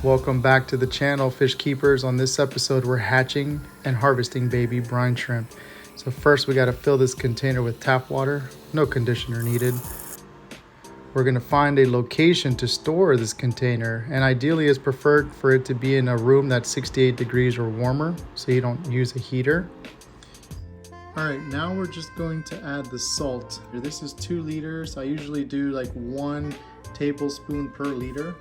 Welcome back to the channel, fish keepers. On this episode, we're hatching and harvesting baby brine shrimp. So first we got to fill this container with tap water, no conditioner needed. We're going to find a location to store this container, and ideally it's preferred for it to be in a room that's 68 degrees or warmer, so you don't use a heater. All right, now we're just going to add the salt. This is 2 liters. I usually do like 1 tablespoon per liter.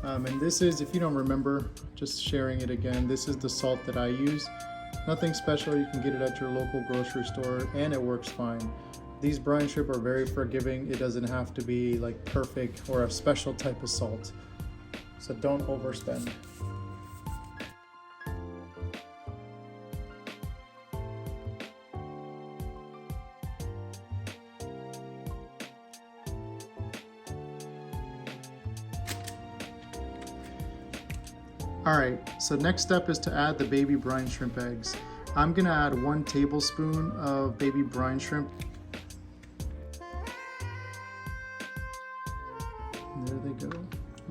And this is, if you don't remember, just sharing it again, this is the salt that I use. Nothing special, you can get it at your local grocery store and it works fine. These brine shrimp are very forgiving. It doesn't have to be like perfect or a special type of salt. So don't overspend. All right, so next step is to add the baby brine shrimp eggs. I'm gonna add 1 tablespoon of baby brine shrimp. And there they go.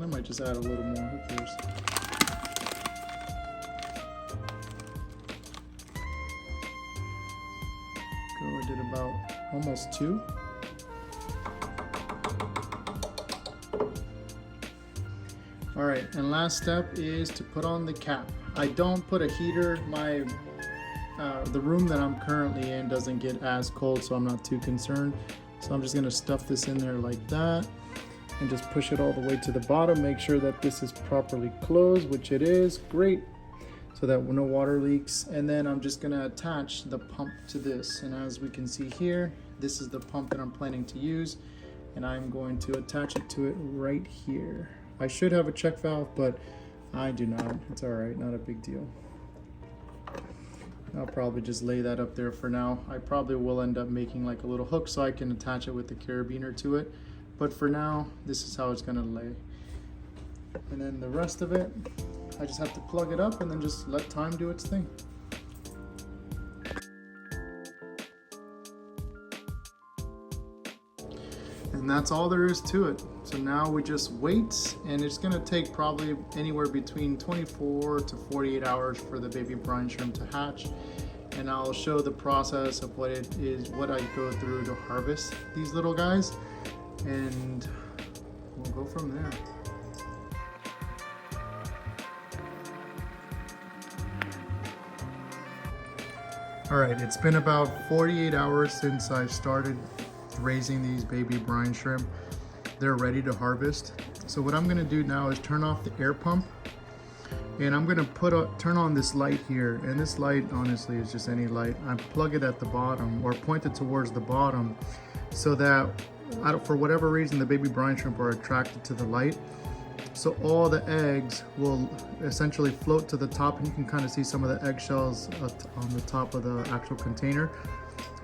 I might just add a little more, who cares? I did about almost 2. All right, and last step is to put on the cap. I don't put a heater. The room that I'm currently in doesn't get as cold, so I'm not too concerned. So I'm just gonna stuff this in there like that and just push it all the way to the bottom. Make sure that this is properly closed, which it is, great, so that no water leaks. And then I'm just gonna attach the pump to this. And as we can see here, this is the pump that I'm planning to use. And I'm going to attach it to it right here. I should have a check valve, but I do not. It's all right, not a big deal. I'll probably just lay that up there for now. I probably will end up making like a little hook so I can attach it with the carabiner to it. But for now, this is how it's gonna lay. And then the rest of it, I just have to plug it up and then just let time do its thing. And that's all there is to it. So now we just wait, and it's gonna take probably anywhere between 24 to 48 hours for the baby brine shrimp to hatch. And I'll show the process of what it is, what I go through to harvest these little guys, and we'll go from there. All right, it's been about 48 hours since I started raising these baby brine shrimp. They're ready to harvest. So what I'm gonna do now is turn off the air pump, and I'm gonna turn on this light here. And this light honestly is just any light. I plug it at the bottom or point it towards the bottom so that for whatever reason the baby brine shrimp are attracted to the light. So all the eggs will essentially float to the top, and you can kind of see some of the eggshells on the top of the actual container.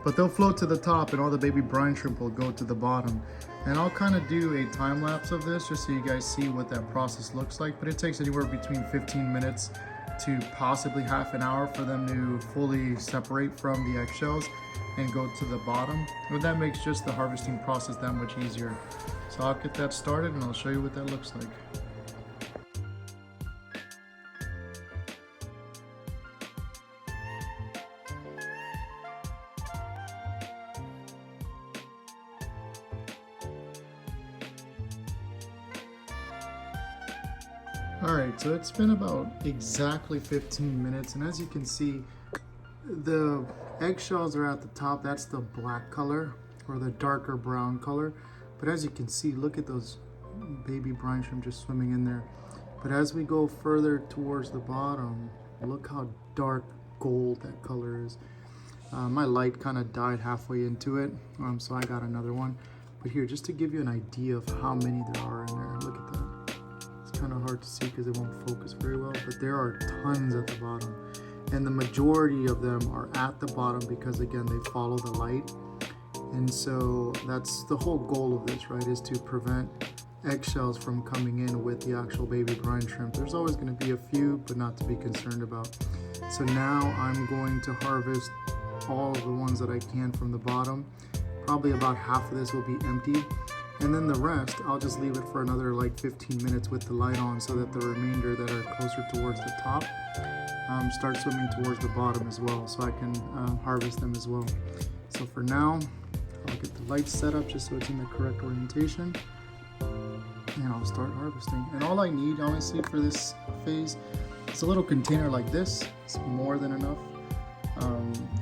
But they'll float to the top and all the baby brine shrimp will go to the bottom. And I'll kind of do a time lapse of this just so you guys see what that process looks like. But it takes anywhere between 15 minutes to possibly half an hour for them to fully separate from the eggshells and go to the bottom. And that makes just the harvesting process that much easier. So I'll get that started and I'll show you what that looks like. All right, so it's been about exactly 15 minutes, and as you can see, the eggshells are at the top. That's the black color or the darker brown color. But as you can see, look at those baby brine shrimp just swimming in there. But as we go further towards the bottom, look how dark gold that color is. My light kind of died halfway into it, so I got another one. But here, just to give you an idea of how many there are in there, look at that. Kind of hard to see because it won't focus very well, but there are tons at the bottom, and the majority of them are at the bottom because again they follow the light. And so that's the whole goal of this, right, is to prevent eggshells from coming in with the actual baby brine shrimp. There's always going to be a few, but not to be concerned about. So now I'm going to harvest all of the ones that I can from the bottom. Probably about half of this will be empty. And then the rest, I'll just leave it for another like 15 minutes with the light on so that the remainder that are closer towards the top start swimming towards the bottom as well, so I can harvest them as well. So for now, I'll get the lights set up just so it's in the correct orientation, and I'll start harvesting. And all I need, honestly, for this phase is a little container like this. It's more than enough.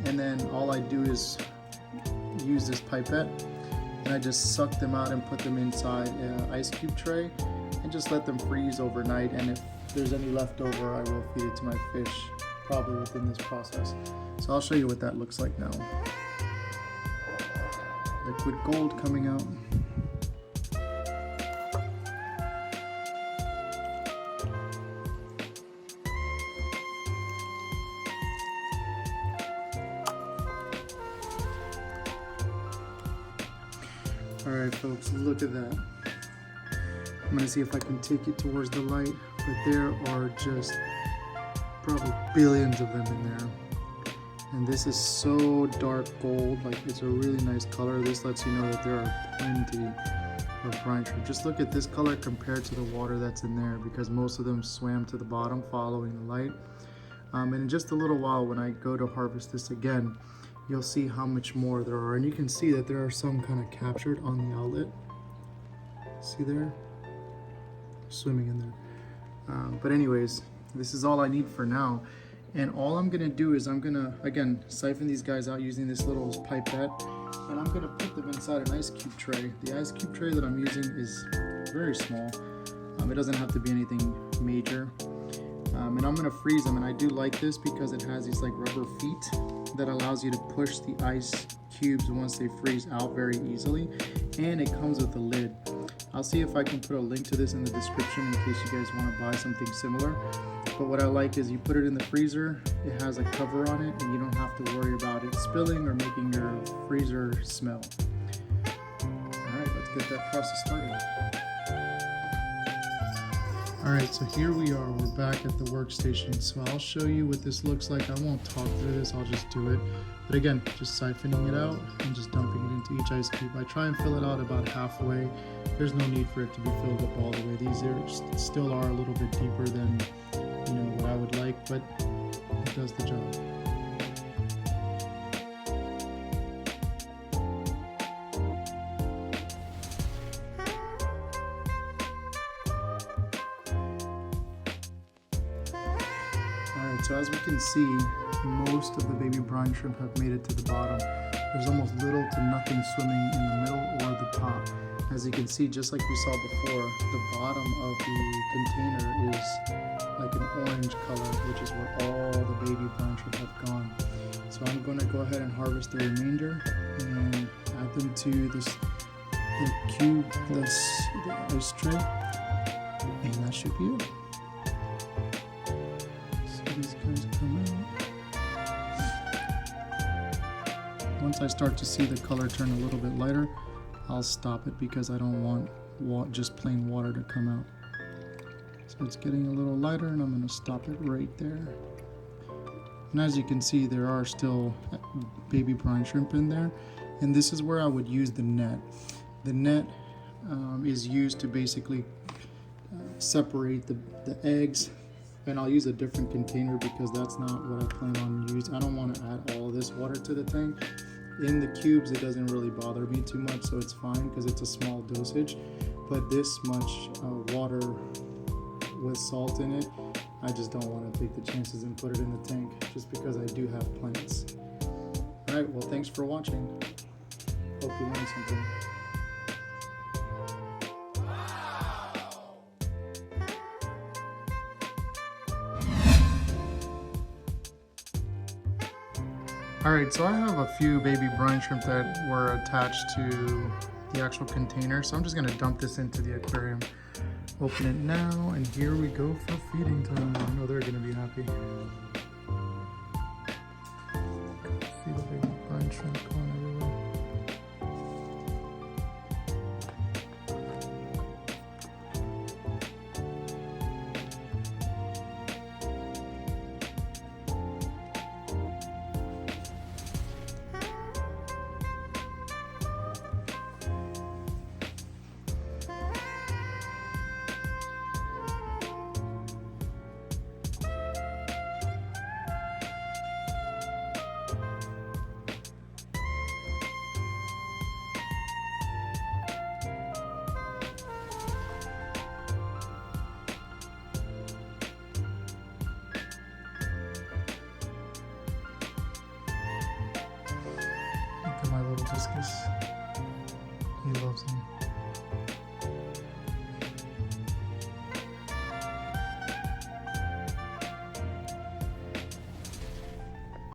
And then all I do is use this pipette, and I just suck them out and put them inside an ice cube tray and just let them freeze overnight. And if there's any left over, I will feed it to my fish probably within this process. So I'll show you what that looks like now. Liquid gold coming out. All right, folks, look at that. I'm gonna see if I can take it towards the light, but there are just probably billions of them in there. And this is so dark gold, like it's a really nice color. This lets you know that there are plenty of brine shrimp. Just look at this color compared to the water that's in there, because most of them swam to the bottom following the light. And in just a little while, when I go to harvest this again, you'll see how much more there are. And you can see that there are some kind of captured on the outlet. See there? Swimming in there. But anyways, this is all I need for now. And all I'm gonna do is I'm gonna, again, siphon these guys out using this little pipette, and I'm gonna put them inside an ice cube tray. The ice cube tray that I'm using is very small. It doesn't have to be anything major. And I'm gonna freeze them, and I do like this because it has these like rubber feet that allows you to push the ice cubes once they freeze out very easily, and it comes with a lid. I'll see if I can put a link to this in the description in case you guys want to buy something similar. But what I like is you put it in the freezer, it has a cover on it, and you don't have to worry about it spilling or making your freezer smell. Alright, let's get that process started. Alright, so here we are, we're back at the workstation. So I'll show you what this looks like. I won't talk through this, I'll just do it. But again, just siphoning it out and just dumping it into each ice cube. I try and fill it out about halfway. There's no need for it to be filled up all the way. These are still are a little bit deeper than what I would like, but it does the job. Alright, so as we can see, most of the baby brine shrimp have made it to the bottom. There's almost little to nothing swimming in the middle or the top. As you can see, just like we saw before, the bottom of the container is like an orange color, which is where all the baby brine shrimp have gone. So I'm going to go ahead and harvest the remainder and add them to the ice tray, and that should be it. So these guys come out. Once I start to see the color turn a little bit lighter, I'll stop it because I don't want just plain water to come out. So it's getting a little lighter, and I'm going to stop it right there. And as you can see, there are still baby brine shrimp in there, and this is where I would use the net. The net is used to basically separate the eggs, and I'll use a different container because that's not what I plan on using. I don't want to add all of this water to the tank. In the cubes, it doesn't really bother me too much, so it's fine because it's a small dosage. But this much water with salt in it, I just don't want to take the chances and put it in the tank just because I do have plants. Alright, well, thanks for watching. Hope you learned something. Alright, so I have a few baby brine shrimp that were attached to the actual container, so I'm just going to dump this into the aquarium. Open it now, and here we go for feeding time. I know they're going to be happy. See the baby brine shrimp going everywhere. hibiscus. He loves them.